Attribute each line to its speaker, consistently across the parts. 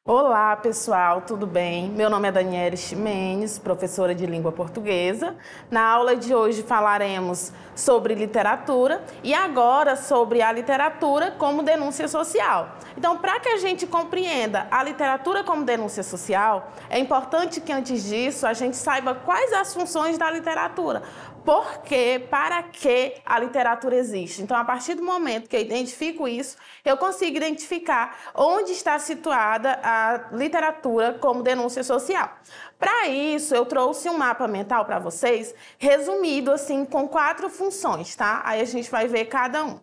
Speaker 1: Olá, pessoal, tudo bem? Meu nome é Daniela Ximenes, professora de língua portuguesa. Na aula de hoje falaremos sobre literatura e agora sobre a literatura como denúncia social. Então, para que a gente compreenda a literatura como denúncia social, é importante que antes disso a gente saiba quais as funções da literatura. Por quê? Para que a literatura existe? Então, a partir do momento que eu identifico isso, eu consigo identificar onde está situada a literatura como denúncia social. Para isso, eu trouxe um mapa mental para vocês, resumido assim, com 4 funções, tá? Aí a gente vai ver cada um.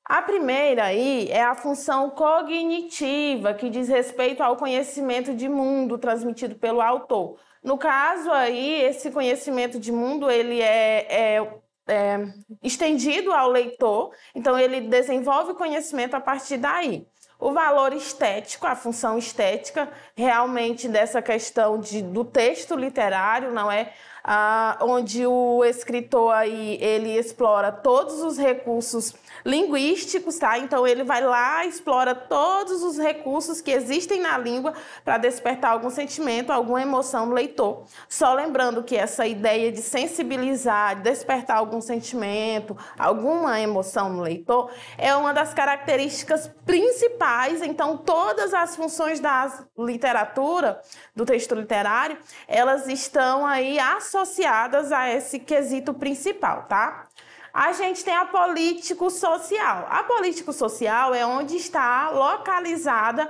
Speaker 1: A primeira aí é a função cognitiva, que diz respeito ao conhecimento de mundo transmitido pelo autor. No caso aí, esse conhecimento de mundo, ele é estendido ao leitor, então ele desenvolve conhecimento a partir daí. O valor estético, a função estética, realmente dessa questão do texto literário, não é? Onde o escritor aí, ele explora todos os recursos linguísticos, tá? Então ele vai lá, explora todos os recursos que existem na língua para despertar algum sentimento, alguma emoção no leitor. Só lembrando que essa ideia de sensibilizar, de despertar algum sentimento, alguma emoção no leitor, é uma das características principais. Então todas as funções da literatura, do texto literário, elas estão aí associadas a esse quesito principal, tá? A gente tem a político-social. A político-social é onde está localizada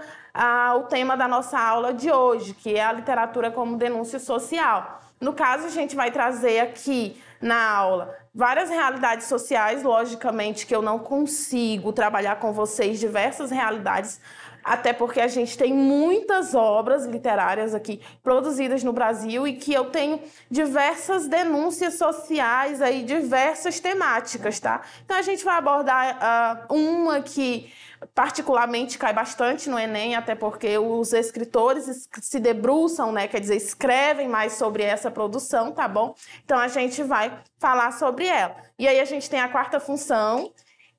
Speaker 1: o tema da nossa aula de hoje, que é a literatura como denúncia social. No caso, a gente vai trazer aqui na aula várias realidades sociais, logicamente que eu não consigo trabalhar com vocês diversas realidades, até porque a gente tem muitas obras literárias aqui produzidas no Brasil e que eu tenho diversas denúncias sociais aí, diversas temáticas, tá? Então a gente vai abordar uma que particularmente cai bastante no Enem, até porque os escritores se debruçam, né? Quer dizer, escrevem mais sobre essa produção, tá bom? Então a gente vai falar sobre ela. E aí a gente tem a quarta função,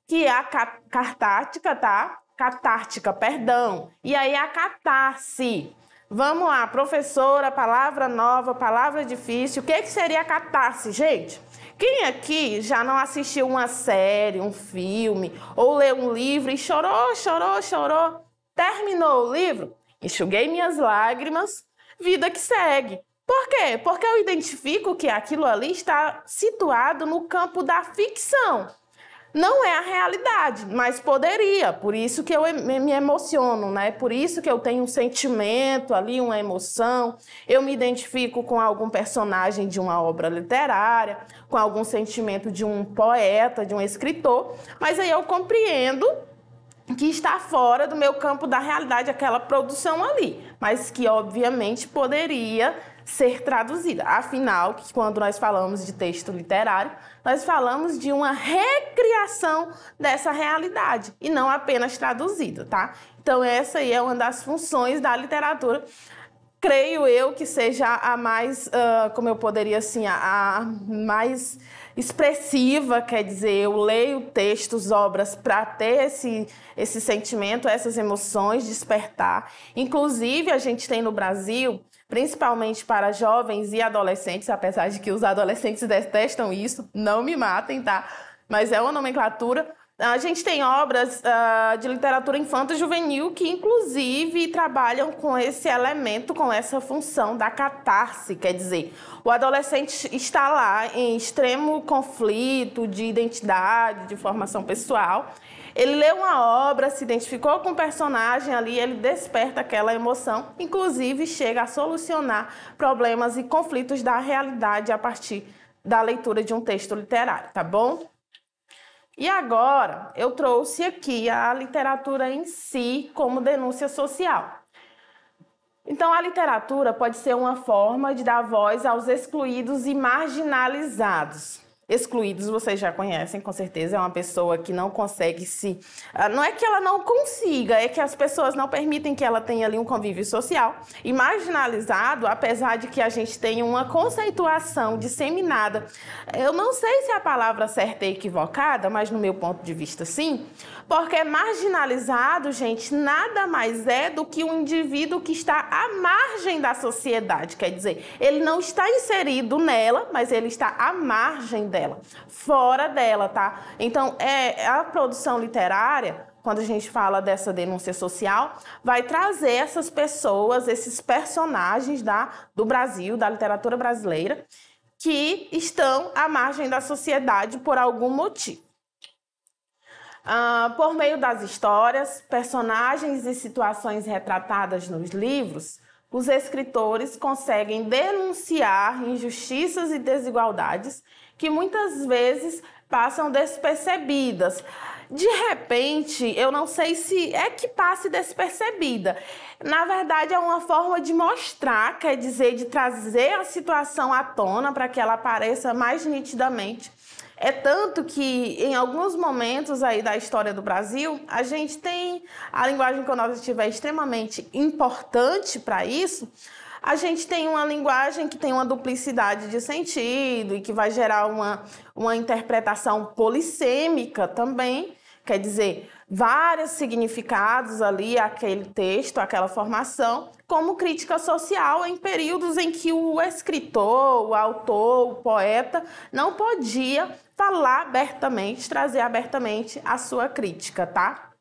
Speaker 1: que é a catártica, tá? Catártica, perdão. E aí a catarse. Vamos lá, professora, palavra nova, palavra difícil. O que seria a catarse, gente? Quem aqui já não assistiu uma série, um filme, ou leu um livro e chorou, chorou, chorou, terminou o livro? Enxuguei minhas lágrimas, vida que segue. Por quê? Porque eu identifico que aquilo ali está situado no campo da ficção. Não é a realidade, mas poderia. Por isso que eu me emociono, né? Por isso que eu tenho um sentimento ali, uma emoção. Eu me identifico com algum personagem de uma obra literária, com algum sentimento de um poeta, de um escritor. Mas aí eu compreendo que está fora do meu campo da realidade aquela produção ali, mas que obviamente poderia ser traduzida. Afinal, quando nós falamos de texto literário, nós falamos de uma recriação dessa realidade e não apenas traduzida, tá? Então essa aí é uma das funções da literatura. Creio eu que seja a mais, como eu poderia assim, a mais expressiva, quer dizer, eu leio textos, obras para ter esse sentimento, essas emoções, despertar. Inclusive, a gente tem no Brasil, principalmente para jovens e adolescentes, apesar de que os adolescentes detestam isso, não me matem, tá? Mas é uma nomenclatura. A gente tem obras de literatura infanto-juvenil que, inclusive, trabalham com esse elemento, com essa função da catarse, quer dizer, o adolescente está lá em extremo conflito de identidade, de formação pessoal. Ele lê uma obra, se identificou com o personagem ali, ele desperta aquela emoção, inclusive chega a solucionar problemas e conflitos da realidade a partir da leitura de um texto literário, tá bom? E agora eu trouxe aqui a literatura em si como denúncia social. Então, a literatura pode ser uma forma de dar voz aos excluídos e marginalizados. Excluídos, vocês já conhecem, com certeza, é uma pessoa que não consegue se... Não é que ela não consiga, é que as pessoas não permitem que ela tenha ali um convívio social. E marginalizado, apesar de que a gente tem uma conceituação disseminada, eu não sei se a palavra certa é equivocada, mas no meu ponto de vista, sim, porque marginalizado, gente, nada mais é do que um indivíduo que está à margem da sociedade, quer dizer, ele não está inserido nela, mas ele está à margem dela, fora dela, tá? Então, a produção literária, quando a gente fala dessa denúncia social, vai trazer essas pessoas, esses personagens do Brasil, da literatura brasileira, que estão à margem da sociedade por algum motivo. Por meio das histórias, personagens e situações retratadas nos livros, os escritores conseguem denunciar injustiças e desigualdades que muitas vezes passam despercebidas. De repente, eu não sei se é que passe despercebida. Na verdade, é uma forma de mostrar, quer dizer, de trazer a situação à tona para que ela apareça mais nitidamente. É tanto que, em alguns momentos aí da história do Brasil, a gente tem a linguagem conotativa é extremamente importante para isso. A gente tem uma linguagem que tem uma duplicidade de sentido e que vai gerar uma interpretação polissêmica também, quer dizer, vários significados ali, aquele texto, aquela formação, como crítica social em períodos em que o escritor, o autor, o poeta não podia falar abertamente, trazer abertamente a sua crítica, tá?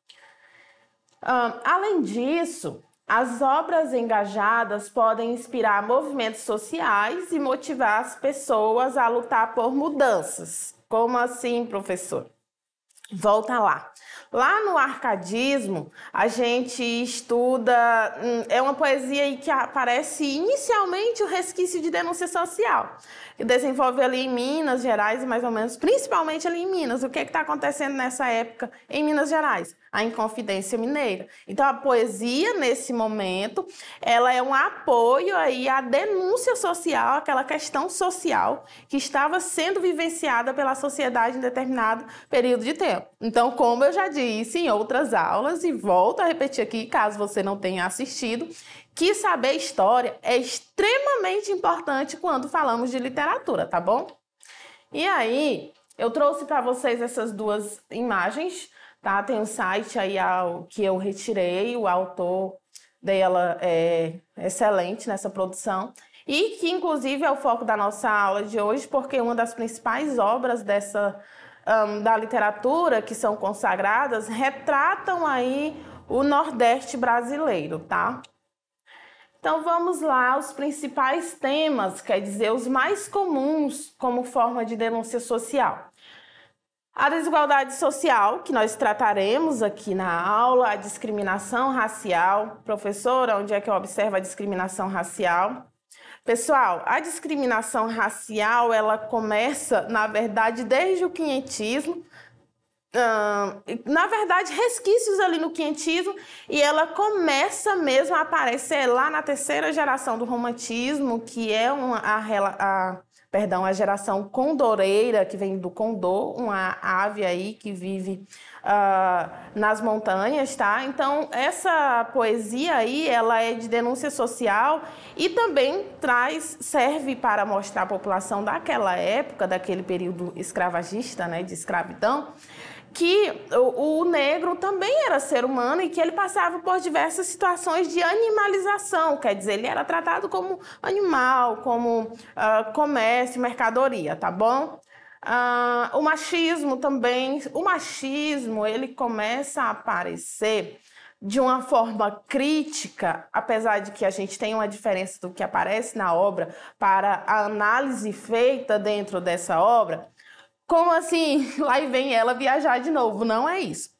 Speaker 1: Além disso, as obras engajadas podem inspirar movimentos sociais e motivar as pessoas a lutar por mudanças. Como assim, professor? Volta lá. Lá no arcadismo, a gente estuda... É uma poesia em que aparece inicialmente o resquício de denúncia social, que desenvolve ali em Minas Gerais, mais ou menos, principalmente ali em Minas. O que está acontecendo nessa época em Minas Gerais? A Inconfidência Mineira. Então, a poesia, nesse momento, ela é um apoio aí à denúncia social, aquela questão social que estava sendo vivenciada pela sociedade em determinado período de tempo. Então, como eu já disse em outras aulas, e volto a repetir aqui, caso você não tenha assistido, que saber história é extremamente importante quando falamos de literatura, tá bom? E aí, eu trouxe para vocês essas duas imagens, tá? Tem um site aí que eu retirei, o autor dela é excelente nessa produção, e que inclusive é o foco da nossa aula de hoje, porque uma das principais obras da literatura que são consagradas retratam aí o Nordeste brasileiro, tá? Então vamos lá, os principais temas, quer dizer, os mais comuns como forma de denúncia social. A desigualdade social, que nós trataremos aqui na aula, a discriminação racial. Professora, onde é que eu observo a discriminação racial? Pessoal, a discriminação racial, ela começa, na verdade, desde o quinhentismo, na verdade, resquícios ali no quinhentismo, e ela começa mesmo a aparecer lá na terceira geração do romantismo, que é a geração condoreira, que vem do condor, uma ave aí que vive nas montanhas, tá? Então, essa poesia aí, ela é de denúncia social e também serve para mostrar à população daquela época, daquele período escravagista, né, de escravidão, que o negro também era ser humano e que ele passava por diversas situações de animalização, quer dizer, ele era tratado como animal, como comércio, mercadoria, tá bom? O machismo também, ele começa a aparecer de uma forma crítica, apesar de que a gente tem uma diferença do que aparece na obra para a análise feita dentro dessa obra. Como assim? Lá e vem ela viajar de novo. Não é isso.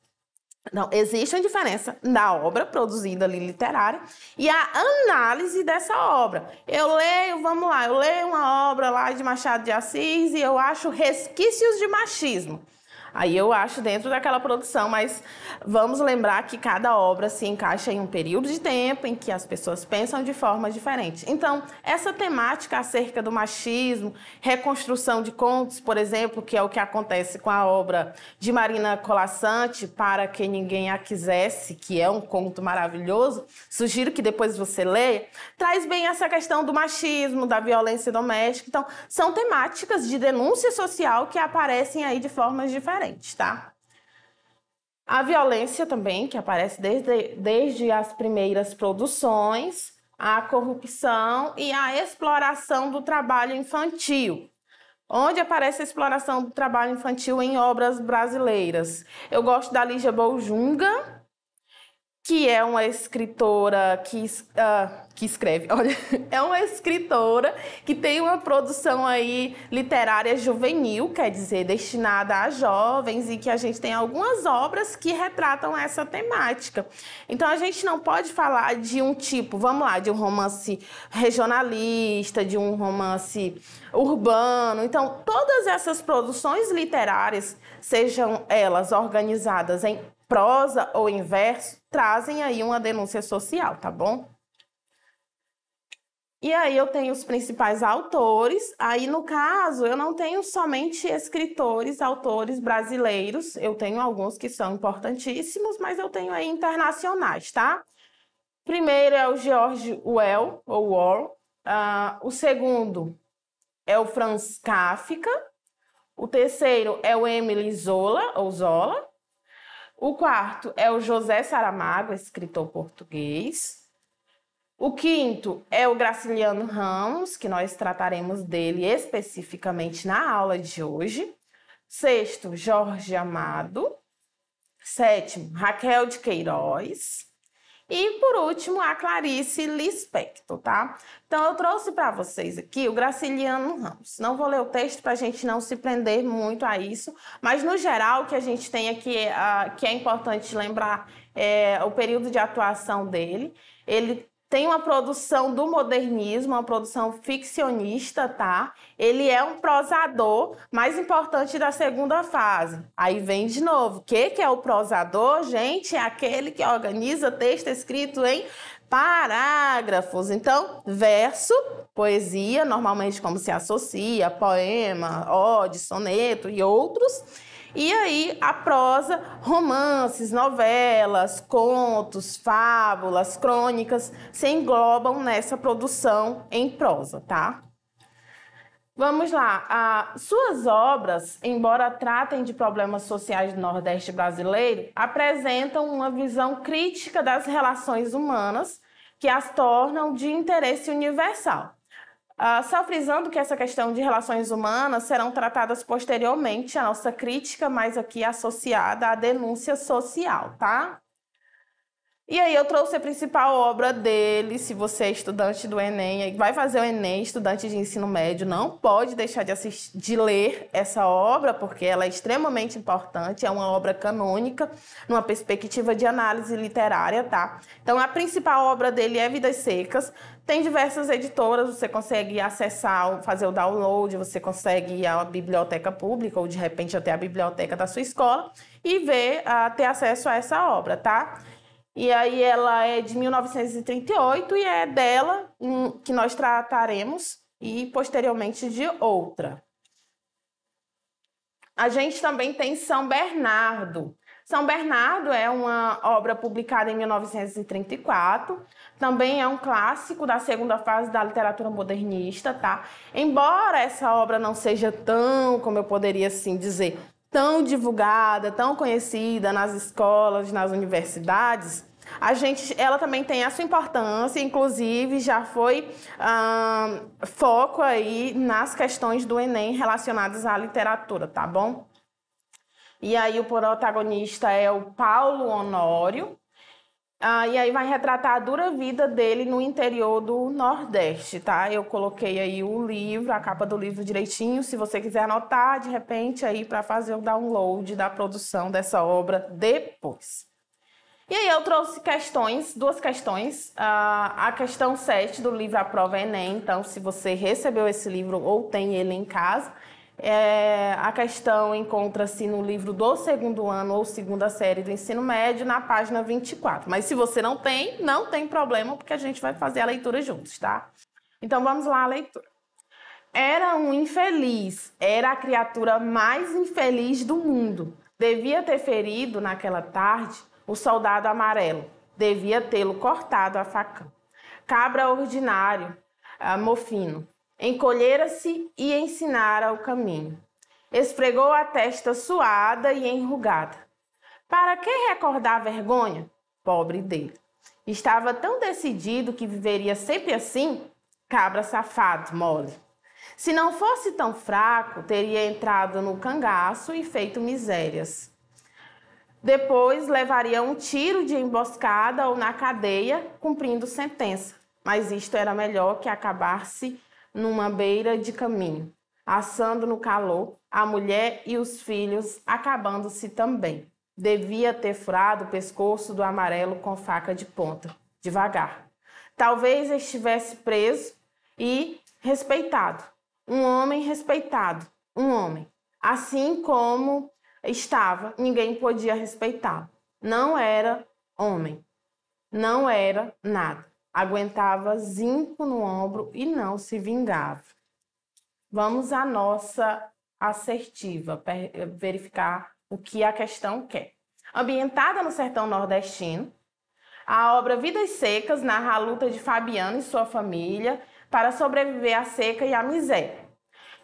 Speaker 1: Não, existe uma diferença na obra produzida ali literária e a análise dessa obra. Eu leio uma obra lá de Machado de Assis e eu acho resquícios de machismo. Aí eu acho dentro daquela produção, mas vamos lembrar que cada obra se encaixa em um período de tempo em que as pessoas pensam de forma diferente. Então, essa temática acerca do machismo, reconstrução de contos, por exemplo, que é o que acontece com a obra de Marina Colasanti, Para Que Ninguém a Quisesse, que é um conto maravilhoso, sugiro que depois você leia, traz bem essa questão do machismo, da violência doméstica. Então, são temáticas de denúncia social que aparecem aí de formas diferentes, tá? A violência também, que aparece desde as primeiras produções, a corrupção e a exploração do trabalho infantil. Onde aparece a exploração do trabalho infantil em obras brasileiras? Eu gosto da Lígia Boljunga, que é uma escritora que escreve, olha, é uma escritora que tem uma produção aí literária juvenil, quer dizer, destinada a jovens, e que a gente tem algumas obras que retratam essa temática. Então, a gente não pode falar de um tipo, vamos lá, de um romance regionalista, de um romance urbano. Então, todas essas produções literárias, sejam elas organizadas em prosa ou em verso, trazem aí uma denúncia social, tá bom? E aí eu tenho os principais autores. Aí, no caso, eu não tenho somente escritores, autores brasileiros. Eu tenho alguns que são importantíssimos, mas eu tenho aí internacionais, tá? Primeiro é o George Orwell, ou Orwell. O segundo é o Franz Kafka. O terceiro é o Emile Zola, ou Zola. O quarto é o José Saramago, escritor português. O quinto é o Graciliano Ramos, que nós trataremos dele especificamente na aula de hoje. Sexto, Jorge Amado. Sétimo, Raquel de Queiroz. E, por último, a Clarice Lispector, tá? Então, eu trouxe para vocês aqui o Graciliano Ramos. Não vou ler o texto para a gente não se prender muito a isso, mas, no geral, o que a gente tem aqui, que é importante lembrar, é o período de atuação dele. Ele tem uma produção do modernismo, uma produção ficcionista, tá? Ele é um prosador mais importante da segunda fase. Aí vem de novo. O que é o prosador, gente? É aquele que organiza texto escrito em parágrafos. Então, verso, poesia, normalmente como se associa, poema, ode, soneto e outros. E aí, a prosa, romances, novelas, contos, fábulas, crônicas, se englobam nessa produção em prosa, tá? Vamos lá. Suas obras, embora tratem de problemas sociais do Nordeste brasileiro, apresentam uma visão crítica das relações humanas que as tornam de interesse universal. Só frisando que essa questão de relações humanas serão tratadas posteriormente, a nossa crítica, mas aqui associada à denúncia social, tá? E aí eu trouxe a principal obra dele. Se você é estudante do Enem, vai fazer o Enem, estudante de ensino médio, não pode deixar de ler essa obra, porque ela é extremamente importante, é uma obra canônica, numa perspectiva de análise literária, tá? Então, a principal obra dele é Vidas Secas. Tem diversas editoras, você consegue acessar, fazer o download, você consegue ir à biblioteca pública, ou de repente até a biblioteca da sua escola, e ter acesso a essa obra, tá? E aí ela é de 1938 e é dela que nós trataremos, e posteriormente de outra. A gente também tem São Bernardo. São Bernardo é uma obra publicada em 1934, também é um clássico da segunda fase da literatura modernista, tá? Embora essa obra não seja tão, como eu poderia assim dizer, tão divulgada, tão conhecida nas escolas, nas universidades, ela também tem a sua importância, inclusive já foi foco aí nas questões do Enem relacionadas à literatura, tá bom? E aí o protagonista é o Paulo Honório, e aí vai retratar a dura vida dele no interior do Nordeste, tá? Eu coloquei aí o livro, a capa do livro direitinho, se você quiser anotar, de repente, aí para fazer o download da produção dessa obra depois. E aí eu trouxe duas questões. A questão 7 do livro A Prova Enem, então se você recebeu esse livro ou tem ele em casa, A questão encontra-se no livro do segundo ano ou segunda série do ensino médio, na página 24. Mas se você não tem problema, porque a gente vai fazer a leitura juntos, tá? Então vamos lá, a leitura. Era um infeliz, era a criatura mais infeliz do mundo. Devia ter ferido naquela tarde o soldado amarelo, devia tê-lo cortado a facão. Cabra ordinário, mofino, encolhera-se e ensinara o caminho. Esfregou a testa suada e enrugada. Para que recordar a vergonha? Pobre dele. Estava tão decidido que viveria sempre assim? Cabra safado, mole. Se não fosse tão fraco, teria entrado no cangaço e feito misérias. Depois levaria um tiro de emboscada ou na cadeia, cumprindo sentença. Mas isto era melhor que acabar-se numa beira de caminho, assando no calor, a mulher e os filhos, acabando-se também. Devia ter furado o pescoço do amarelo com faca de ponta, devagar. Talvez estivesse preso e respeitado. Um homem respeitado, um homem. Assim como estava, ninguém podia respeitá-lo. Não era homem, não era nada. Aguentava zinco no ombro e não se vingava. Vamos à nossa assertiva, verificar o que a questão quer. Ambientada no sertão nordestino, a obra Vidas Secas narra a luta de Fabiano e sua família para sobreviver à seca e à miséria.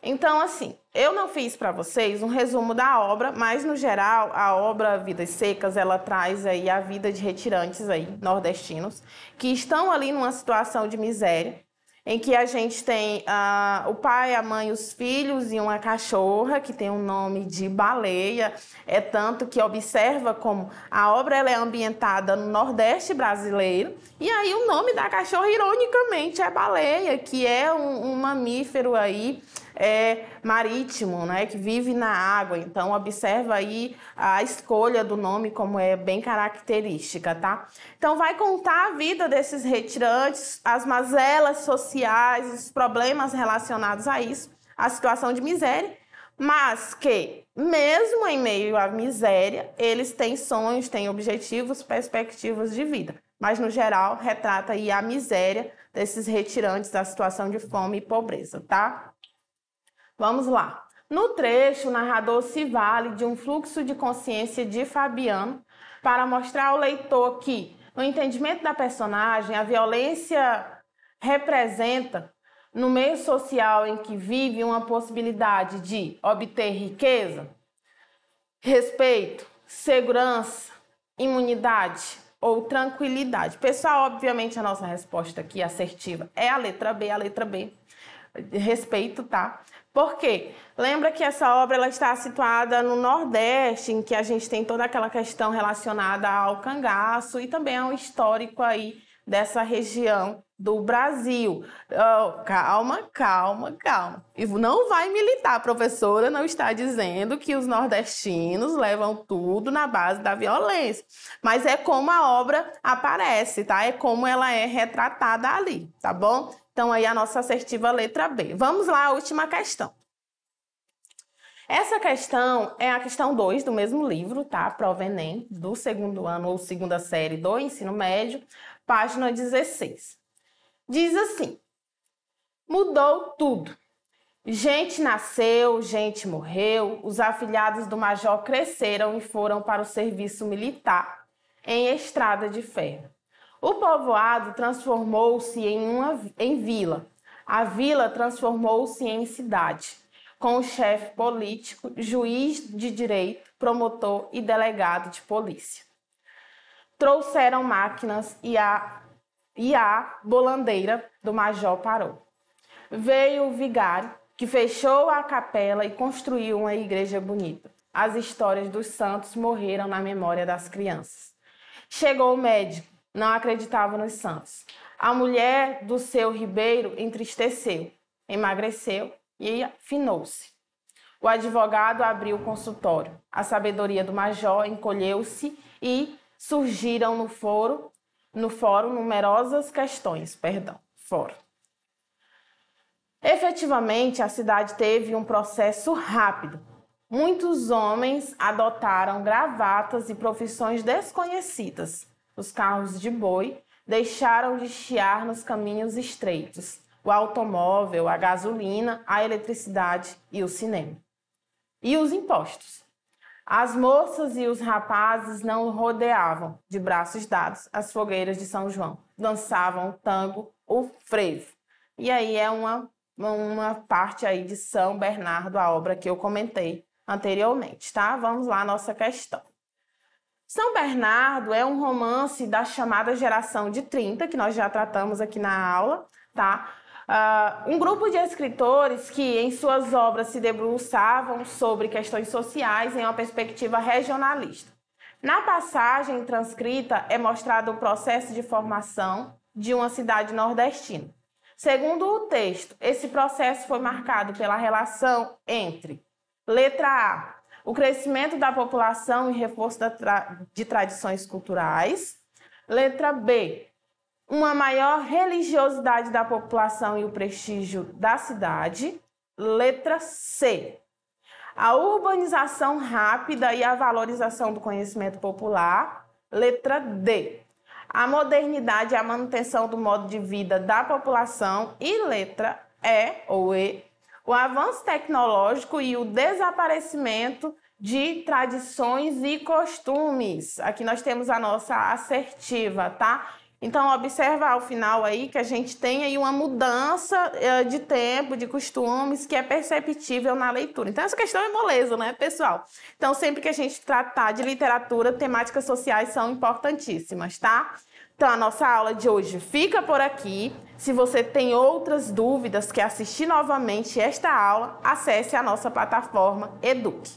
Speaker 1: Então, assim, eu não fiz para vocês um resumo da obra, mas, no geral, a obra Vidas Secas, ela traz aí a vida de retirantes aí, nordestinos, que estão ali numa situação de miséria, em que a gente tem o pai, a mãe, os filhos e uma cachorra, que tem o nome de Baleia. É tanto que observa como a obra ela é ambientada no Nordeste brasileiro. E aí o nome da cachorra, ironicamente, é Baleia, que é um mamífero aí, marítimo, né, que vive na água. Então, observa aí a escolha do nome como é bem característica, tá? Então, vai contar a vida desses retirantes, as mazelas sociais, os problemas relacionados a isso, a situação de miséria, mas que, mesmo em meio à miséria, eles têm sonhos, têm objetivos, perspectivas de vida. Mas, no geral, retrata aí a miséria desses retirantes, da situação de fome e pobreza, tá? Vamos lá. No trecho, o narrador se vale de um fluxo de consciência de Fabiano para mostrar ao leitor que, no entendimento da personagem, a violência representa, no meio social em que vive, uma possibilidade de obter riqueza, respeito, segurança, imunidade ou tranquilidade. Pessoal, obviamente a nossa resposta aqui assertiva é a letra B, respeito, tá? Por quê? Lembra que essa obra ela está situada no Nordeste, em que a gente tem toda aquela questão relacionada ao cangaço e também ao histórico aí dessa região do Brasil. Oh, calma. E não vai militar, a professora não está dizendo que os nordestinos levam tudo na base da violência. Mas é como a obra aparece, tá? É como ela é retratada ali, tá bom? Então, aí a nossa assertiva letra B. Vamos lá, a última questão. Essa questão é a questão 2 do mesmo livro, tá? Prova Enem, do segundo ano ou segunda série do ensino médio, página 16. Diz assim: mudou tudo. Gente nasceu, gente morreu, os afilhados do major cresceram e foram para o serviço militar em estrada de ferro. O povoado transformou-se em vila. A vila transformou-se em cidade, com o chefe político, juiz de direito, promotor e delegado de polícia. Trouxeram máquinas e a bolandeira do major parou. Veio o vigário, que fechou a capela e construiu uma igreja bonita. As histórias dos santos morreram na memória das crianças. Chegou o médico, não acreditava nos santos. A mulher do seu Ribeiro entristeceu, emagreceu e afinou-se. O advogado abriu o consultório. A sabedoria do major encolheu-se e surgiram no fórum numerosas questões. Fórum. Efetivamente, a cidade teve um processo rápido. Muitos homens adotaram gravatas e profissões desconhecidas. Os carros de boi deixaram de chiar nos caminhos estreitos. O automóvel, a gasolina, a eletricidade e o cinema. E os impostos. As moças e os rapazes não rodeavam, de braços dados, as fogueiras de São João. Dançavam o tango, o frevo. E aí é uma parte aí de São Bernardo, a obra que eu comentei anteriormente, tá? Vamos lá, nossa questão. São Bernardo é um romance da chamada geração de 30, que nós já tratamos aqui na aula, tá? Um grupo de escritores que em suas obras se debruçavam sobre questões sociais em uma perspectiva regionalista. Na passagem transcrita é mostrado o processo de formação de uma cidade nordestina. Segundo o texto, esse processo foi marcado pela relação entre letra A, o crescimento da população e reforço de tradições culturais. Letra B, uma maior religiosidade da população e o prestígio da cidade. Letra C, a urbanização rápida e a valorização do conhecimento popular. Letra D, a modernidade e a manutenção do modo de vida da população. E letra E, ou E, o avanço tecnológico e o desaparecimento de tradições e costumes. Aqui nós temos a nossa assertiva, tá? Então, observa ao final aí que a gente tem aí uma mudança de tempo, de costumes, que é perceptível na leitura. Então, essa questão é moleza, né, pessoal? Então, sempre que a gente tratar de literatura, temáticas sociais são importantíssimas, tá? Então, a nossa aula de hoje fica por aqui. Se você tem outras dúvidas, quer assistir novamente esta aula, acesse a nossa plataforma Eduque.